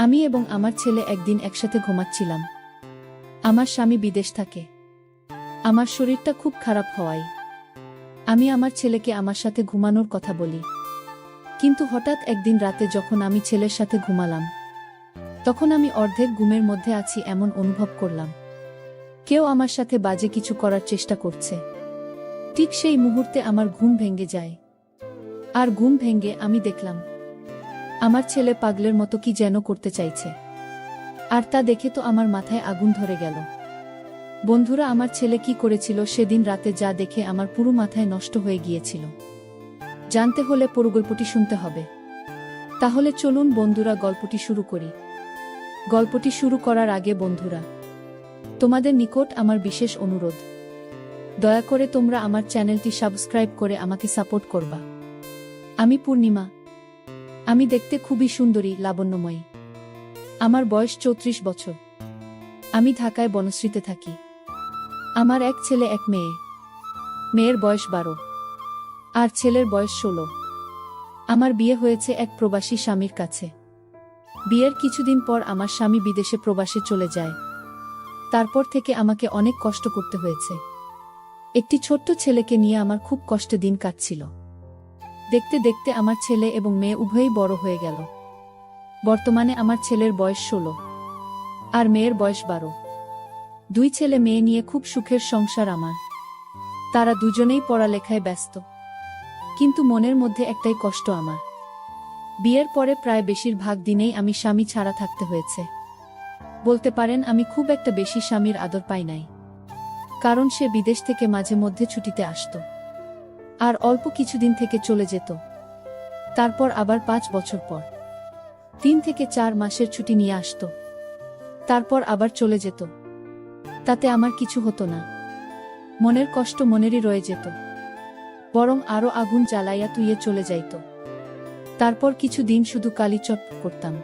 আমি এবং আমার ছেলে একদিন একসাথে ঘুমাচ্ছিলাম। আমার স্বামী বিদেশ থাকে। আমার শরীরটা খুব খারাপ হওয়ায় আমি আমার ছেলেকে আমার সাথে ঘুমানোর কথা বলি। কিন্তু হঠাৎ একদিন রাতে যখন আমি ছেলের সাথে ঘুমালাম, তখন আমি অর্ধেক ঘুমের মধ্যে আছি এমন অনুভব করলাম। কেউ আমার সাথে বাজে কিছু করার চেষ্টা করছে। ঠিক সেই মুহূর্তে আমার ঘুম ভেঙে যায়। আর ঘুম ভেঙে আমি দেখলাম আমার ছেলে পাগলের মতো কি যেন করতে চাইছে। আর তা দেখে তো আমার মাথায় আগুন ধরে গেল। বন্ধুরা, আমার ছেলে কি করেছিল সেদিন রাতে যা দেখে আমার পুরো মাথায় নষ্ট হয়ে গিয়েছিল। জানতে হলে পুরো গল্পটি শুনতে হবে। তাহলে চলুন বন্ধুরা, গল্পটি শুরু করি। গল্পটি শুরু করার আগে বন্ধুরা, তোমাদের নিকট আমার বিশেষ অনুরোধ, দয়া করে তোমরা আমার চ্যানেলটি সাবস্ক্রাইব করে আমাকে সাপোর্ট করবা। আমি পূর্ণিমা। আমি দেখতে খুবই সুন্দরী, লাবণ্যময়ী। আমার বয়স 34 বছর। আমি ঢাকায় বনশ্রীতে থাকি। আমার এক ছেলে এক মেয়ে। মেয়ের বয়স 12 আর ছেলের বয়স 16। আমার বিয়ে হয়েছে এক প্রবাসী স্বামীর কাছে। বিয়ের কিছুদিন পর আমার স্বামী বিদেশে প্রবাসে চলে যায়। তারপর থেকে আমাকে অনেক কষ্ট করতে হয়েছে। একটি ছোট্ট ছেলেকে নিয়ে আমার খুব কষ্টে দিন কাটছিল। দেখতে দেখতে আমার ছেলে এবং মেয়ে উভয়ই বড় হয়ে গেল। বর্তমানে আমার ছেলের বয়স 16 আর মেয়ের বয়স 12। দুই ছেলে মেয়ে নিয়ে খুব সুখের সংসার আমার। তারা দুজনেই পড়ালেখায় ব্যস্ত। কিন্তু মনের মধ্যে একটাই কষ্ট আমার। বিয়ের পরে প্রায় বেশিরভাগ দিনেই আমি স্বামী ছাড়া থাকতে হয়েছে। বলতে পারেন আমি খুব একটা বেশি স্বামীর আদর পাই নাই। কারণ সে বিদেশ থেকে মাঝে মধ্যে ছুটিতে আসতো আর অল্প কিছুদিন থেকে চলে যেত। তারপর আবার 5 বছর পর 3 থেকে 4 মাসের ছুটি নিয়ে আসতো। তারপর আবার চলে যেত। তাতে আমার কিছু হতো না। মনের কষ্ট মনেরই রয়ে যেত। বরং আরো আগুন জ্বালাইয়া তুইয়ে চলে যাইত। তারপর কিছু দিন শুধু কালিচট করতাম।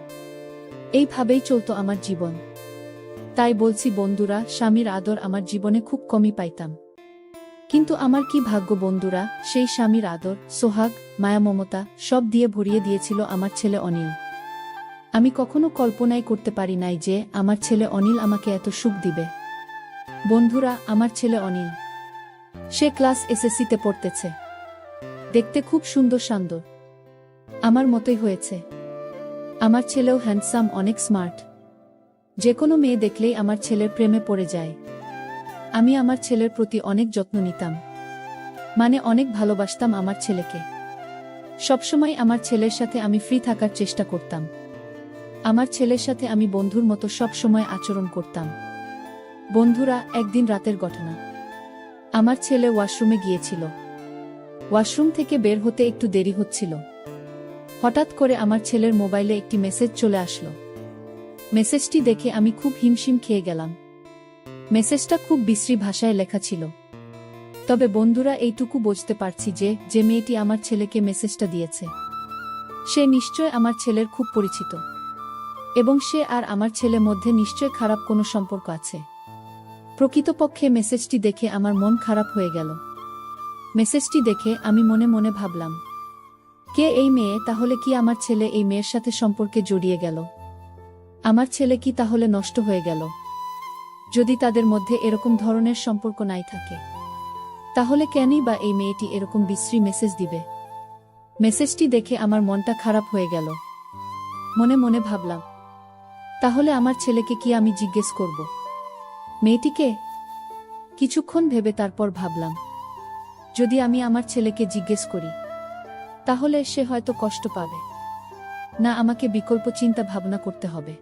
এইভাবেই চলতো আমার জীবন। তাই বলছি বন্ধুরা, স্বামীর আদর আমার জীবনে খুব কমই পাইতাম। কিন্তু আমার কি ভাগ্য বন্ধুরা, সেই স্বামীর আদর, সোহাগ, মায়া, মমতা সব দিয়ে ভরিয়ে দিয়েছিল আমার ছেলে অনিল। আমি কখনো কল্পনাই করতে পারি নাই যে আমার ছেলে অনিল আমাকে এত সুখ দিবে। বন্ধুরা, আমার ছেলে অনিল, সে ক্লাস এসএসসিতে পড়তেছে। দেখতে খুব সুন্দর শান্তর। আমার মতোই হয়েছে। আমার ছেলেও হ্যান্ডসাম, অনেক স্মার্ট। যে কোনো মেয়ে দেখলেই আমার ছেলের প্রেমে পড়ে যায়। আমি আমার ছেলের প্রতি অনেক যত্ন নিতাম। মানে অনেক ভালোবাসতাম আমার ছেলেকে। সবসময় আমার ছেলের সাথে আমি ফ্রি থাকার চেষ্টা করতাম। আমার ছেলের সাথে আমি বন্ধুর মতো সব সময় আচরণ করতাম। বন্ধুরা, একদিন রাতের ঘটনা। আমার ছেলে ওয়াশরুমে গিয়েছিল। ওয়াশরুম থেকে বের হতে একটু দেরি হচ্ছিল। হঠাৎ করে আমার ছেলের মোবাইলে একটি মেসেজ চলে আসলো। মেসেজটি দেখে আমি খুব হিমশিম খেয়ে গেলাম। মেসেজটা খুব বিশ্রী ভাষায় লেখা ছিল। তবে বন্ধুরা, এইটুকু বুঝতে পারছি যে মেয়েটি আমার ছেলেকে মেসেজটা দিয়েছে, সে নিশ্চয় আমার ছেলের খুব পরিচিত এবং সে আর আমার ছেলের মধ্যে নিশ্চয় খারাপ কোনো সম্পর্ক আছে। প্রকৃতপক্ষে মেসেজটি দেখে আমার মন খারাপ হয়ে গেল। মেসেজটি দেখে আমি মনে মনে ভাবলাম, কে এই মেয়ে? তাহলে কি আমার ছেলে এই মেয়ের সাথে সম্পর্কে জড়িয়ে গেল? আমার ছেলে কি তাহলে নষ্ট হয়ে গেল? যদি তাদের মধ্যে এরকম ধরনের সম্পর্ক নাই থাকে, তাহলে কেনই বা এই মেয়েটি এরকম বিশ্রী মেসেজ দিবে? মেসেজটি দেখে আমার মনটা খারাপ হয়ে গেল। মনে মনে ভাবলাম, তাহলে আমার ছেলেকে কি আমি জিজ্ঞেস করব মেয়েটিকে? কিছুক্ষণ ভেবে তারপর ভাবলাম, যদি আমি আমার ছেলেকে জিজ্ঞেস করি, তাহলে সে হয়তো কষ্ট পাবে না। আমাকে বিকল্প চিন্তা ভাবনা করতে হবে।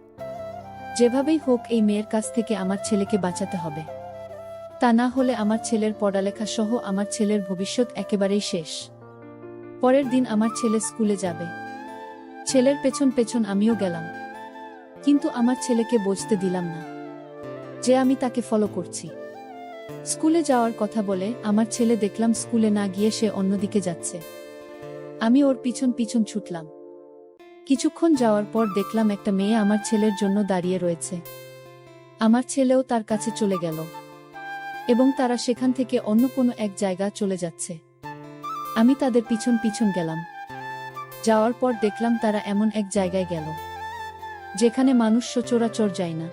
যেভাবেই হোক এই মেয়ের কাছ থেকে আমার ছেলেকে বাঁচাতে হবে। তা না হলে আমার ছেলের পড়ালেখা সহ আমার ছেলের ভবিষ্যৎ একেবারেই শেষ। পরের দিন আমার ছেলে স্কুলে যাবে। ছেলের পেছন পেছন আমিও গেলাম। কিন্তু আমার ছেলেকে বুঝতে দিলাম না যে আমি তাকে ফলো করছি। স্কুলে যাওয়ার কথা বলে আমার ছেলে দেখলাম স্কুলে না গিয়ে সে অন্যদিকে যাচ্ছে। আমি ওর পিছন পিছন ছুটলাম। কিছুক্ষণ যাওয়ার পর দেখলাম একটা মেয়ে আমার ছেলের জন্য দাঁড়িয়ে রয়েছে। আমার ছেলেও তার কাছে চলে গেল এবং তারা সেখান থেকে অন্য কোনো এক জায়গা চলে যাচ্ছে। আমি তাদের পিছন পিছন গেলাম। যাওয়ার পর দেখলাম তারা এমন এক জায়গায় গেল যেখানে মানুষ সচরাচর যায় না।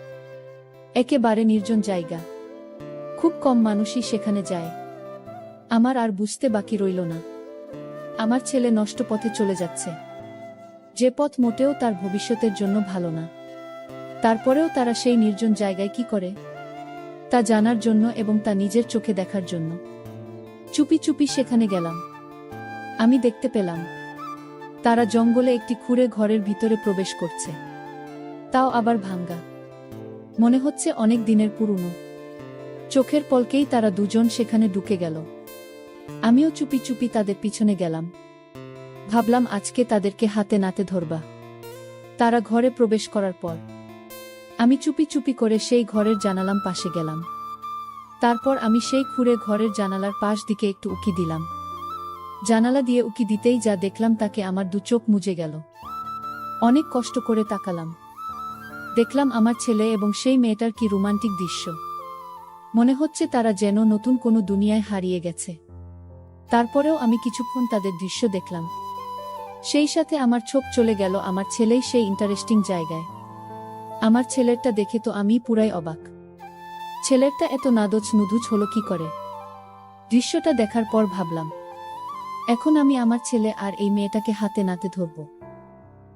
একেবারে নির্জন জায়গা। খুব কম মানুষই সেখানে যায়। আমার আর বুঝতে বাকি রইল না। আমার ছেলে নষ্ট পথে চলে যাচ্ছে, যে পথ মোটেও তার ভবিষ্যতের জন্য ভালো না। তারপরেও তারা সেই নির্জন জায়গায় কি করে, তা জানার জন্য এবং তা নিজের চোখে দেখার জন্য চুপি চুপি সেখানে গেলাম। আমি দেখতে পেলাম তারা জঙ্গলে একটি খুঁড়ে ঘরের ভিতরে প্রবেশ করছে, তাও আবার ভাঙ্গা। মনে হচ্ছে অনেক দিনের পুরনো। চোখের পলকেই তারা দুজন সেখানে ঢুকে গেল। আমিও চুপি চুপি তাদের পিছনে গেলাম। ভাবলাম আজকে তাদেরকে হাতে নাতে ধরবা। তারা ঘরে প্রবেশ করার পর আমি চুপি চুপি করে সেই ঘরের জানালার পাশে গেলাম। তারপর আমি সেই খুঁড়ে ঘরের জানালার পাশ দিকে একটু উকি দিলাম। জানালা দিয়ে উকি দিতেই যা দেখলাম তাকে আমার দু চোখ মুজে গেল। অনেক কষ্ট করে তাকালাম। দেখলাম আমার ছেলে এবং সেই মেয়েটার কি রোমান্টিক দৃশ্য। মনে হচ্ছে তারা যেন নতুন কোনো দুনিয়ায় হারিয়ে গেছে। তারপরেও আমি কিছুক্ষণ তাদের দৃশ্য দেখলাম। সেই সাথে আমার চোখ চলে গেল আমার ছেলেই সেই ইন্টারেস্টিং জায়গায়। আমার ছেলেরটা দেখে তো আমি পুরাই অবাক। ছেলেরটা এত নাদচ নুদুচ হলো কি করে? দৃশ্যটা দেখার পর ভাবলাম, এখন আমি আমার ছেলে আর এই মেয়েটাকে হাতে নাতে ধরব।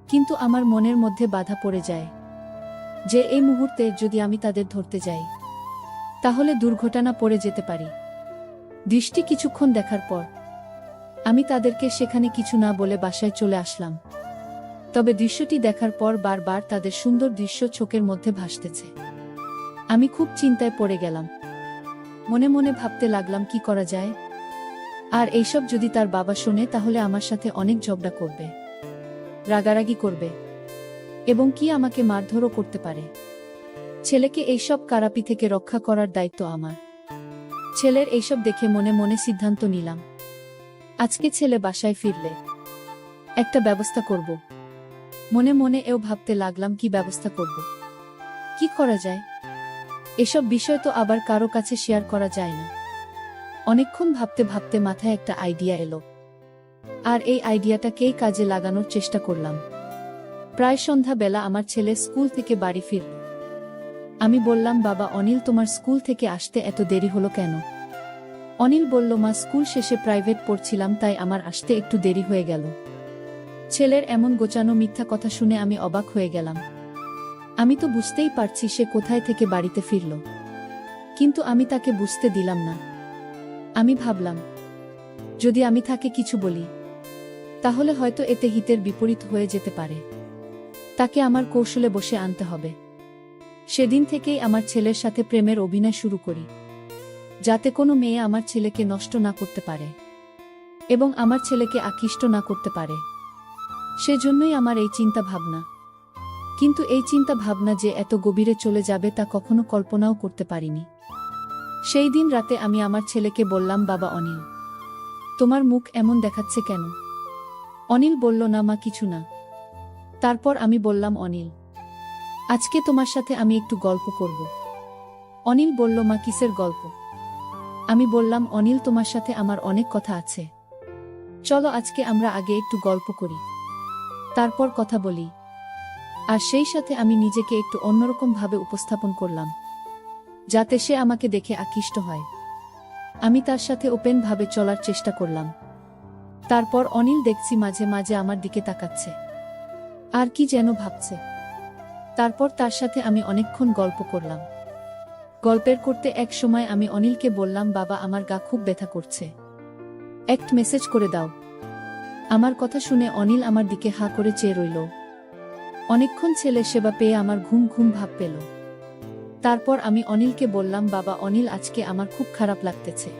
কিন্তু আমার মনের মধ্যে বাধা পড়ে যায় যে এই মুহূর্তে যদি আমি তাদের ধরতে যাই তাহলে দুর্ঘটনা পড়ে যেতে পারি। দৃষ্টি কিছুক্ষণ দেখার পর আমি তাদেরকে সেখানে কিছু না বলে বাসায় চলে আসলাম। তবে দৃশ্যটি দেখার পর বারবার তাদের সুন্দর দৃশ্য চোখের মধ্যে ভাসতেছে। আমি খুব চিন্তায় পড়ে গেলাম। মনে মনে ভাবতে লাগলাম কি করা যায়। আর এইসব যদি তার বাবা শোনে তাহলে আমার সাথে অনেক ঝগড়া করবে, রাগারাগি করবে এবং কি আমাকে মারধরও করতে পারে। ছেলেকে এইসব কারাপি থেকে রক্ষা করার দায়িত্ব আমার। ছেলের এইসব দেখে মনে মনে সিদ্ধান্ত নিলাম, আজকে ছেলে বাসায় ফিরলে একটা ব্যবস্থা করব। মনে মনে এও ভাবতে লাগলাম কি ব্যবস্থা করব, কি করা যায়। এসব বিষয় তো আবার কারো কাছে শেয়ার করা যায় না। অনেকক্ষণ ভাবতে ভাবতে মাথায় একটা আইডিয়া এলো, আর এই আইডিয়াটাকেই কাজে লাগানোর চেষ্টা করলাম। প্রায় সন্ধ্যা বেলা আমার ছেলে স্কুল থেকে বাড়ি ফিরল। আমি বললাম, বাবা অনিল, তোমার স্কুল থেকে আসতে এত দেরি হলো কেন? অনিল বলল, মা স্কুল শেষে প্রাইভেট পড়ছিলাম তাই আমার আসতে একটু দেরি হয়ে গেল। ছেলের এমন গোছানো মিথ্যা কথা শুনে আমি অবাক হয়ে গেলাম। আমি তো বুঝতেই পারছি সে কোথায় থেকে বাড়িতে ফিরল, কিন্তু আমি তাকে বুঝতে দিলাম না। আমি ভাবলাম, যদি আমি তাকে কিছু বলি তাহলে হয়তো এতে হিতের বিপরীত হয়ে যেতে পারে। তাকে আমার কৌশলে বসে আনতে হবে। সেদিন থেকেই আমার ছেলের সাথে প্রেমের অভিনয় শুরু করি, যাতে কোনো মেয়ে আমার ছেলেকে নষ্ট না করতে পারে এবং আমার ছেলেকে আকৃষ্ট না করতে পারে। সেজন্যই আমার এই চিন্তা ভাবনা। কিন্তু এই চিন্তা ভাবনা যে এত গভীরে চলে যাবে তা কখনো কল্পনাও করতে পারিনি। সেই দিন রাতে আমি আমার ছেলেকে বললাম, বাবা অনিল, তোমার মুখ এমন দেখাচ্ছে কেন? অনিল বলল, না মা, কিছু না। তারপর আমি বললাম, অনিল, আজকে তোমার সাথে আমি একটু গল্প করব। অনিল বলল, মা কিসের গল্প? আমি বললাম, অনিল, তোমার সাথে আমার অনেক কথা আছে। চলো আজকে আমরা আগে একটু গল্প করি, তারপর কথা বলি। আর সেই সাথে আমি নিজেকে একটু অন্যরকম ভাবে উপস্থাপন করলাম, যাতে সে আমাকে দেখে আকৃষ্ট হয়। আমি তার সাথে ওপেন ভাবে চলার চেষ্টা করলাম। তারপর অনিল দেখছি মাঝে মাঝে আমার দিকে তাকাচ্ছে, আর কি যেন ভাবছে। তারপর তার সাথে আমি অনেকক্ষণ গল্প করলাম। গল্পের করতে এক সময় আমি অনিলকে বললাম, বাবা আমার গা খুব ব্যথা করছে, একটা মেসেজ করে দাও। আমার কথা শুনে অনিল আমার দিকে হা করে চেয়ে রইল। অনেকক্ষণ ছেলের সেবা পেয়ে আমার ঘুম ঘুম ভাব পেল। তারপর আমি অনিলকে বললাম, বাবা অনিল, আজকে আমার খুব খারাপ লাগতেছে।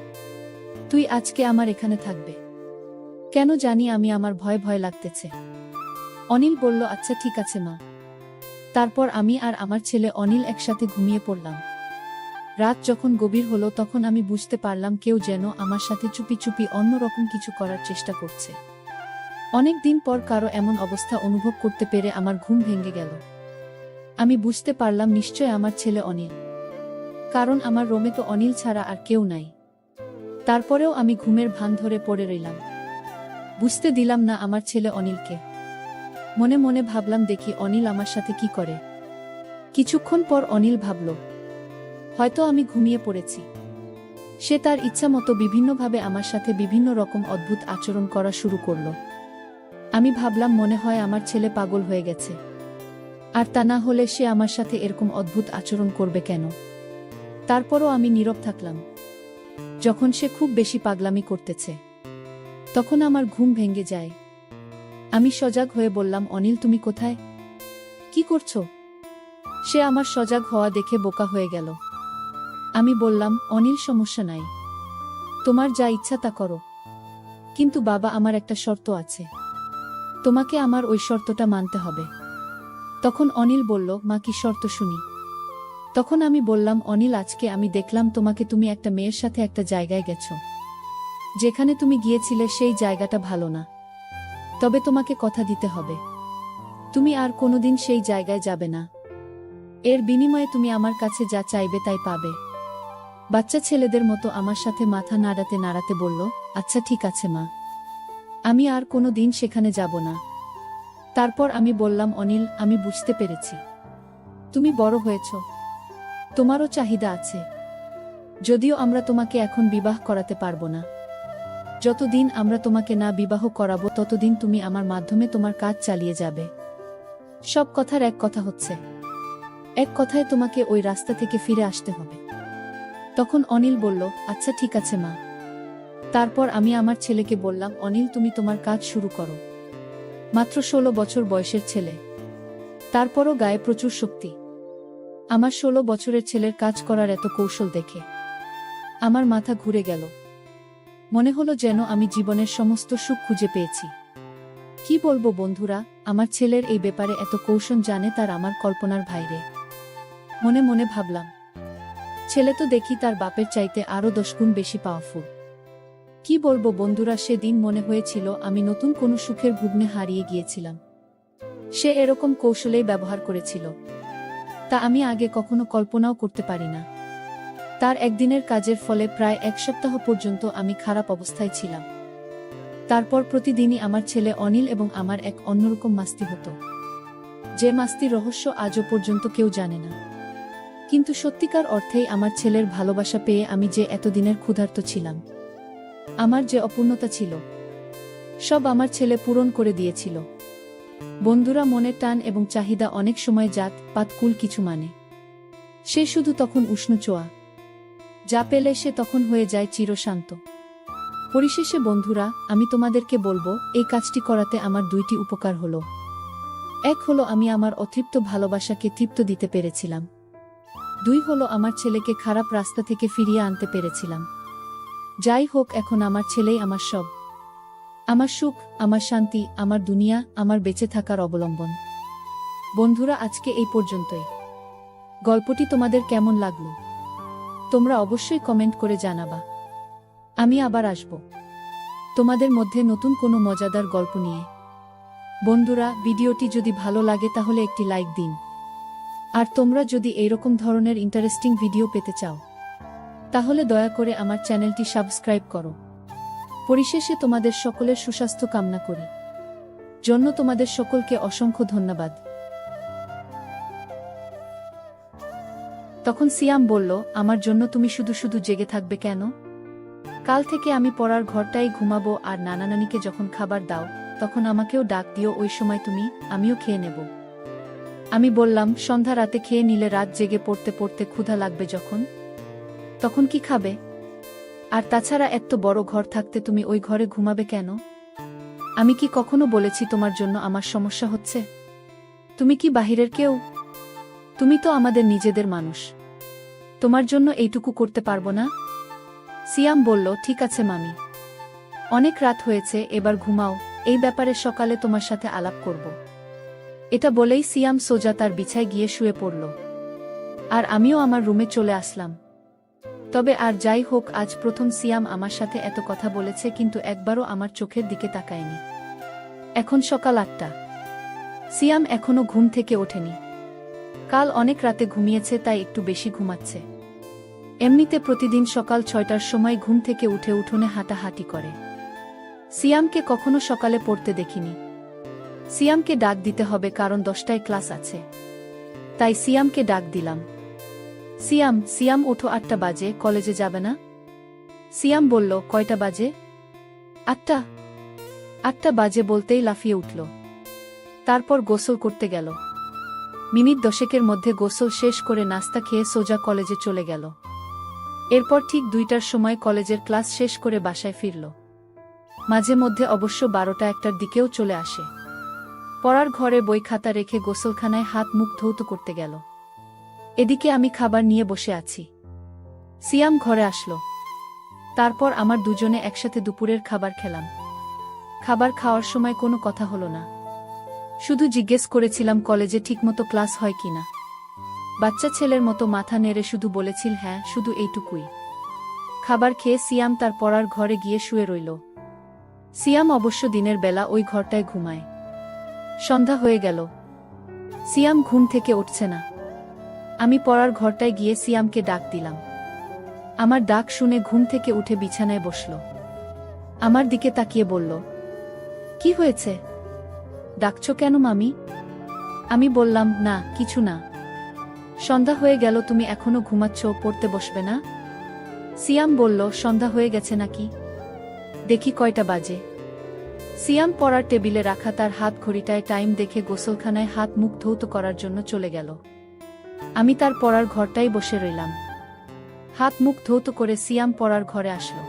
তুই আজকে আমার এখানে থাকবে? কেন জানি আমি আমার ভয় ভয় লাগতেছে। অনিল বলল, আচ্ছা ঠিক আছে মা। তারপর আমি আর আমার ছেলে অনিল একসাথে ঘুমিয়ে পড়লাম। রাত যখন গভীর হলো তখন আমি বুঝতে পারলাম কেউ যেন আমার সাথে চুপি চুপি অন্যরকম কিছু করার চেষ্টা করছে। অনেক দিন পর কারো এমন অবস্থা অনুভব করতে পেরে আমার ঘুম ভেঙে গেল। আমি বুঝতে পারলাম নিশ্চয় আমার ছেলে অনিল, কারণ আমার রুমে তো অনিল ছাড়া আর কেউ নাই। তারপরেও আমি ঘুমের ভান ধরে পড়ে রইলাম, বুঝতে দিলাম না আমার ছেলে অনিলকে। মনে মনে ভাবলাম দেখি অনিল আমার সাথে কি করে। কিছুক্ষণ পর অনিল ভাবল, হয়তো আমি ঘুমিয়ে পড়েছি। সে তার ইচ্ছামতো বিভিন্নভাবে আমার সাথে বিভিন্ন রকম অদ্ভুত আচরণ করা শুরু করল। আমি ভাবলাম মনে হয় আমার ছেলে পাগল হয়ে গেছে। আর তা না হলে সে আমার সাথে এরকম অদ্ভুত আচরণ করবে কেন? তারপরও আমি নীরব থাকলাম। যখন সে খুব বেশি পাগলামি করতেছে, তখন আমার ঘুম ভেঙে যায়। আমি সজাগ হয়ে বললাম, অনিল তুমি কোথায়? কি করছো? সে আমার সজাগ হওয়া দেখে বোকা হয়ে গেল। আমি বললাম, অনিল সমস্যা নাই, তোমার যা ইচ্ছা তা করো। কিন্তু বাবা, আমার একটা শর্ত আছে, তোমাকে আমার ওই শর্তটা মানতে হবে। তখন অনিল বলল, মা কি শর্ত শুনি। তখন আমি বললাম, অনিল আজকে আমি দেখলাম তোমাকে, তুমি একটা মেয়ের সাথে একটা জায়গায় গেছো। যেখানে তুমি গিয়েছিলে সেই জায়গাটা ভালো না। তবে তোমাকে কথা দিতে হবে, তুমি আর কোনোদিন সেই জায়গায় যাবে না। এর বিনিময়ে তুমি আমার কাছে যা চাইবে তাই পাবে। বাচ্চা ছেলেদের মতো আমার সাথে মাথা নাড়াতে নাড়াতে বলল, আচ্ছা ঠিক আছে মা, আমি আর কোনোদিন সেখানে যাব না। তারপর আমি বললাম, অনিল আমি বুঝতে পেরেছি, তুমি বড় হয়েছ, তোমারও চাহিদা আছে। যদিও আমরা তোমাকে এখন বিবাহ করাতে পারবো না। যতদিন আমরা তোমাকে না বিবাহ করাবো ততদিন তুমি আমার মাধ্যমে তোমার কাজ চালিয়ে যাবে। সব কথার এক কথা হচ্ছে, এক কথায় তোমাকে ওই রাস্তা থেকে ফিরে আসতে হবে। তখন অনিল বলল, আচ্ছা ঠিক আছে মা। তারপর আমি আমার ছেলেকে বললাম, অনিল তুমি তোমার কাজ শুরু করো। মাত্র 16 বছর বয়সের ছেলে, তারপরও গায়ে প্রচুর শক্তি। আমার 16 বছরের ছেলের কাজ করার এত কৌশল দেখে আমার মাথা ঘুরে গেল। মনে হলো যেন আমি জীবনের সমস্ত সুখ খুঁজে পেয়েছি। কি বলবো বন্ধুরা, আমার ছেলের এই ব্যাপারে এত কৌশল জানে তার আমার কল্পনার বাইরে। মনে মনে ভাবলাম, ছেলে তো দেখি তার বাপের চাইতে আরো 10 গুণ বেশি পাওয়ারফুল। কি বলবো বন্ধুরা, সেদিন মনে হয়েছিল আমি নতুন কোনো সুখের ভুগ্নে হারিয়ে গিয়েছিলাম। সে এরকম কৌশলেই ব্যবহার করেছিল, তা আমি আগে কখনো কল্পনাও করতে পারি না। তার একদিনের কাজের ফলে প্রায় 1 সপ্তাহ পর্যন্ত আমি খারাপ অবস্থায় ছিলাম। তারপর প্রতিদিনই আমার ছেলে অনিল এবং আমার এক অন্যরকম মাস্তি হতো, যে মাস্তির রহস্য আজও পর্যন্ত কেউ জানে না। কিন্তু সত্যিকার অর্থেই আমার ছেলের ভালোবাসা পেয়ে আমি যে এতদিনের ক্ষুধার্ত ছিলাম, আমার যে অপূর্ণতা ছিল, সব আমার ছেলে পূরণ করে দিয়েছিল। বন্ধুরা, মনের টান এবং চাহিদা অনেক সময় জাত পাত কুল কিছু মানে। সে শুধু তখন উষ্ণ চোয়া, যা পেলে সে তখন হয়ে যায় চিরশান্ত। পরিশেষে বন্ধুরা, আমি তোমাদেরকে বলবো, এই কাজটি করাতে আমার 2টি উপকার হলো। এক হলো আমি আমার অতৃপ্ত ভালোবাসাকে তৃপ্ত দিতে পেরেছিলাম। 2 হলো আমার ছেলেকে খারাপ রাস্তা থেকে ফিরিয়ে আনতে পেরেছিলাম। যাই হোক, এখন আমার ছেলেই আমার সব, আমার সুখ, আমার শান্তি, আমার দুনিয়া, আমার বেঁচে থাকার অবলম্বন। বন্ধুরা, আজকে এই পর্যন্তই। গল্পটি তোমাদের কেমন লাগলো তোমরা অবশ্যই কমেন্ট করে জানাবা। আমি আবার আসব তোমাদের মধ্যে নতুন কোনো মজাদার গল্প নিয়ে। বন্ধুরা, ভিডিওটি যদি ভালো লাগে তাহলে একটি লাইক দিন। আর তোমরা যদি এইরকম ধরনের ইন্টারেস্টিং ভিডিও পেতে চাও, তাহলে দয়া করে আমার চ্যানেলটি সাবস্ক্রাইব করো। পরিশেষে তোমাদের সকলের সুস্বাস্থ্য কামনা করি। জন্য তোমাদের সকলকে অসংখ্য ধন্যবাদ। তখন সিয়াম বলল, আমার জন্য তুমি শুধু শুধু জেগে থাকবে কেন? কাল থেকে আমি পড়ার ঘরটাই ঘুমাবো, আর নানা নানিকে যখন খাবার দাও তখন আমাকেও ডাক দিও, ওই সময় আমিও খেয়ে নেব। আমি বললাম, সন্ধ্যা রাতে খেয়ে নিলে রাত জেগে পড়তে পড়তে ক্ষুধা লাগবে যখন, তখন কি খাবে? আর তাছাড়া এত বড় ঘর থাকতে তুমি ওই ঘরে ঘুমাবে কেন? আমি কি কখনো বলেছি তোমার জন্য আমার সমস্যা হচ্ছে? তুমি কি বাহিরের কেউ? তুমি তো আমাদের নিজেদের মানুষ, তোমার জন্য এইটুকু করতে পারবো না? সিয়াম বলল, ঠিক আছে মামি, অনেক রাত হয়েছে, এবার ঘুমাও, এই ব্যাপারে সকালে তোমার সাথে আলাপ করব। এটা বলেই সিয়াম সোজা তার বিছায় গিয়ে শুয়ে পড়ল। আর আমিও আমার রুমে চলে আসলাম। তবে আর যাই হোক, আজ প্রথম সিয়াম আমার সাথে এত কথা বলেছে, কিন্তু একবারও আমার চোখের দিকে তাকায়নি। এখন সকাল 8টা, সিয়াম এখনো ঘুম থেকে ওঠেনি। কাল অনেক রাতে ঘুমিয়েছে, তাই একটু বেশি ঘুমাচ্ছে। এমনিতে প্রতিদিন সকাল 6টার সময় ঘুম থেকে উঠে উঠোনে হাঁটাহাঁটি করে। সিয়ামকে কখনো সকালে পড়তে দেখিনি। সিয়ামকে ডাক দিতে হবে কারণ 10টায় ক্লাস আছে। তাই সিয়ামকে ডাক দিলাম। সিয়াম, সিয়াম ওঠো, 8টা বাজে, কলেজে যাবে না? সিয়াম বলল, কয়টা বাজে? 8টা। 8টা বাজে বলতেই লাফিয়ে উঠল। তারপর গোসল করতে গেল। মিনিট 10 মধ্যে গোসল শেষ করে নাস্তা খেয়ে সোজা কলেজে চলে গেল। এরপর ঠিক 2টার সময় কলেজের ক্লাস শেষ করে বাসায় ফিরল। মাঝে মধ্যে অবশ্য 12টা-1টার দিকেও চলে আসে। পড়ার ঘরে বই খাতা রেখে গোসলখানায় হাত মুখ ধৌত করতে গেল। এদিকে আমি খাবার নিয়ে বসে আছি। সিয়াম ঘরে আসলো। তারপর আমার দুজনে একসাথে দুপুরের খাবার খেলাম। খাবার খাওয়ার সময় কোনো কথা হলো না। শুধু জিজ্ঞেস করেছিলাম কলেজে ঠিকমতো ক্লাস হয় কিনা। বাচ্চা ছেলের মতো মাথা নেড়ে শুধু বলেছিল হ্যাঁ, শুধু এইটুকুই। খাবার খেয়ে সিয়াম তার পড়ার ঘরে গিয়ে শুয়ে রইল। সিয়াম অবশ্য দিনের বেলা ওই ঘরটায় ঘুমায়। সন্ধ্যা হয়ে গেল। সিয়াম ঘুম থেকে উঠছে না। আমি পড়ার ঘরটায় গিয়ে সিয়ামকে ডাক দিলাম। আমার ডাক শুনে ঘুম থেকে উঠে বিছানায় বসল। আমার দিকে তাকিয়ে বলল, কি হয়েছে? ডাকছো কেন মামি? আমি বললাম, না কিছু না। সন্ধ্যা হয়ে গেল, তুমি এখনো ঘুমাচ্ছ, পড়তে বসবে না? সিয়াম বলল, সন্ধ্যা হয়ে গেছে নাকি? দেখি কয়টা বাজে। সিয়াম পড়ার টেবিলে রাখা তার হাত ঘড়িটায় টাইম দেখে গোসলখানায় হাত মুখ ধৌত করার জন্য চলে গেল। আমি তার পড়ার ঘরটাই বসে রইলাম। হাত মুখ ধৌত করে সিয়াম পড়ার ঘরে আসলো।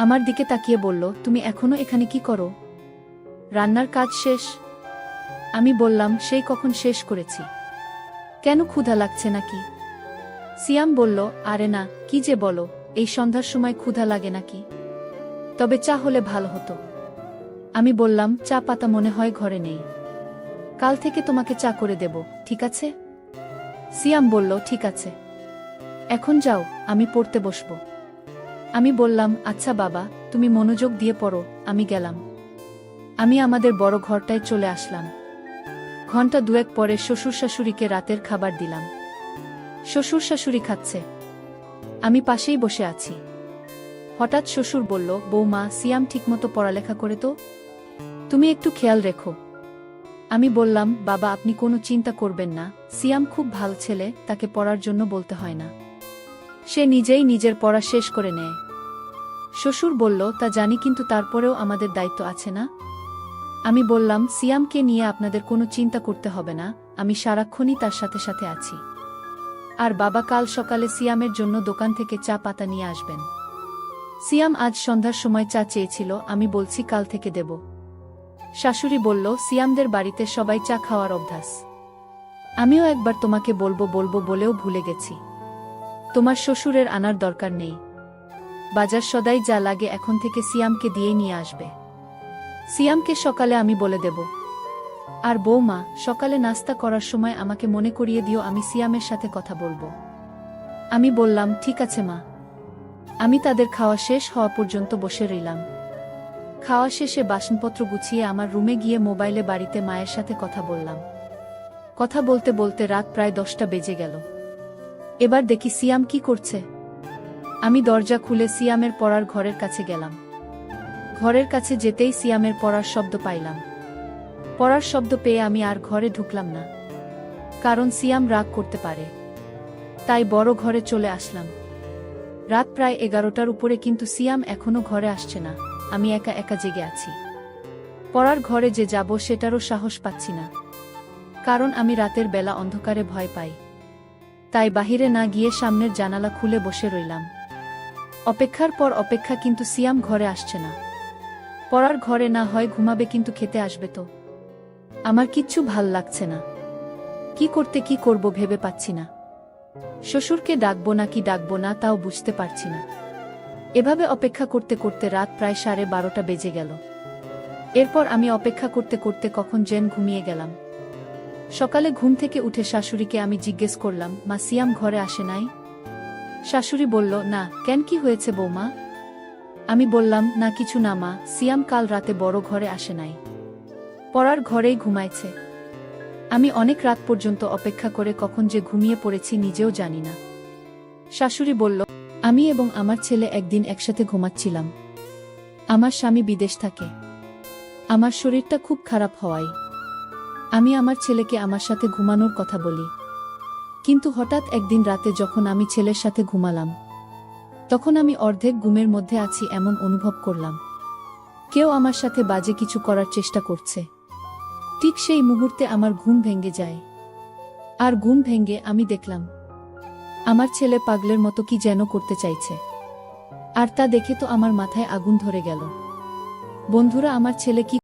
আমার দিকে তাকিয়ে বলল, তুমি এখনো এখানে কি করো? রান্নার কাজ শেষ? আমি বললাম, সেই কখন শেষ করেছি। কেন, ক্ষুধা লাগছে নাকি? সিয়াম বলল, আরে না, কি যে বলো, এই সন্ধ্যার সময় ক্ষুধা লাগে নাকি? তবে চা হলে ভালো হতো। আমি বললাম, চা পাতা মনে হয় ঘরে নেই। কাল থেকে তোমাকে চা করে দেব, ঠিক আছে? সিয়াম বলল, ঠিক আছে। এখন যাও, আমি পড়তে বসবো। আমি বললাম, আচ্ছা বাবা, তুমি মনোযোগ দিয়ে পড়ো, আমি গেলাম। আমি আমাদের বড় ঘরটায় চলে আসলাম। ঘণ্টা 2 পরে শ্বশুর শাশুড়িকে রাতের খাবার দিলাম। শ্বশুর শাশুড়ি খাচ্ছে। আমি পাশেই বসে আছি। হঠাৎ শ্বশুর বলল, বৌমা, সিয়াম ঠিকমতো পড়ালেখা করে তো? তুমি একটু খেয়াল রেখো। আমি বললাম, বাবা আপনি কোনো চিন্তা করবেন না, সিয়াম খুব ভালো ছেলে, তাকে পড়ার জন্য বলতে হয় না। সে নিজেই নিজের পড়া শেষ করে নেয়। শ্বশুর বলল, তা জানি, কিন্তু তারপরেও আমাদের দায়িত্ব আছে না? আমি বললাম, সিয়ামকে নিয়ে আপনাদের কোনো চিন্তা করতে হবে না, আমি সারাক্ষণই তার সাথে সাথে আছি। আর বাবা কাল সকালে সিয়ামের জন্য দোকান থেকে চা পাতা নিয়ে আসবেন। সিয়াম আজ সন্ধ্যার সময় চা চেয়েছিল, আমি বলছি কাল থেকে দেব। শাশুড়ি বলল, সিয়ামদের বাড়িতে সবাই চা খাওয়ার অভ্যাস। আমিও একবার তোমাকে বলবো বলবো বলেও ভুলে গেছি। তোমার শ্বশুরের আনার দরকার নেই। বাজার সদাই যা লাগে এখন থেকে সিয়ামকে দিয়ে নিয়ে আসবে। সিয়ামকে সকালে আমি বলে দেব। আর বৌমা, সকালে নাস্তা করার সময় আমাকে মনে করিয়ে দিও, আমি সিয়ামের সাথে কথা বলবো। আমি বললাম, ঠিক আছে মা। আমি তাদের খাওয়া শেষ হওয়া পর্যন্ত বসে রইলাম। খাওয়া শেষে বাসনপত্র গুছিয়ে আমার রুমে গিয়ে মোবাইলে বাড়িতে মায়ের সাথে কথা বললাম। কথা বলতে বলতে রাত প্রায় 10টা বেজে গেল। এবার দেখি সিয়াম কি করছে। আমি দরজা খুলে সিয়ামের পড়ার ঘরের কাছে গেলাম। ঘরের কাছে যেতেই সিয়ামের পড়ার শব্দ পাইলাম। পড়ার শব্দ পেয়ে আমি আর ঘরে ঢুকলাম না, কারণ সিয়াম রাগ করতে পারে। তাই বড় ঘরে চলে আসলাম। রাত প্রায় 11টার উপরে, কিন্তু সিয়াম এখনো ঘরে আসছে না। আমি একা একা জেগে আছি। পড়ার ঘরে যে যাব সেটারও সাহস পাচ্ছি না, কারণ আমি রাতের বেলা অন্ধকারে ভয় পাই। তাই বাহিরে না গিয়ে সামনের জানালা খুলে বসে রইলাম। অপেক্ষার পর অপেক্ষা, কিন্তু সিয়াম ঘরে আসছে না। পড়ার ঘরে না হয় ঘুমাবে, কিন্তু খেতে আসবে তো? আমার কিচ্ছু ভাল লাগছে না। কি করব ভেবে পাচ্ছি না। শ্বশুরকে ডাকবো নাকি ডাকবো না তাও বুঝতে পারছি না। এভাবে অপেক্ষা করতে করতে রাত প্রায় 12:30 বেজে গেল। এরপর আমি অপেক্ষা করতে করতে কখন যেন ঘুমিয়ে গেলাম। সকালে ঘুম থেকে উঠে শাশুড়িকে আমি জিজ্ঞেস করলাম, মা, সিয়াম ঘরে আসে নাই? শাশুড়ি বলল, না, কেন, কি হয়েছে বৌমা? আমি বললাম, না কিছু না মা, সিয়াম কাল রাতে বড় ঘরে আসে নাই, পড়ার ঘরেই ঘুমাইছে। আমি অনেক রাত পর্যন্ত অপেক্ষা করে কখন যে ঘুমিয়ে পড়েছি নিজেও জানি না। শাশুড়ি বলল, আমি এবং আমার ছেলে একদিন একসাথে ঘুমাচ্ছিলাম। আমার স্বামী বিদেশ থাকে। আমার শরীরটা খুব খারাপ হওয়ায় আমি আমার ছেলেকে আমার সাথে ঘুমানোর কথা বলি। কিন্তু হঠাৎ একদিন রাতে যখন আমি ছেলের সাথে ঘুমালাম, তখন আমি অর্ধেক ঘুমের মধ্যে আছি এমন অনুভব করলাম। কেউ আমার সাথে বাজে কিছু করার চেষ্টা করছে। ঠিক সেই মুহূর্তে আমার ঘুম ভেঙে যায়। আর ঘুম ভেঙে আমি দেখলাম আমার ছেলে পাগলের মতো কি যেন করতে চাইছে। আর তা দেখে তো আমার মাথায় আগুন ধরে গেল। বন্ধুরা, আমার ছেলে কি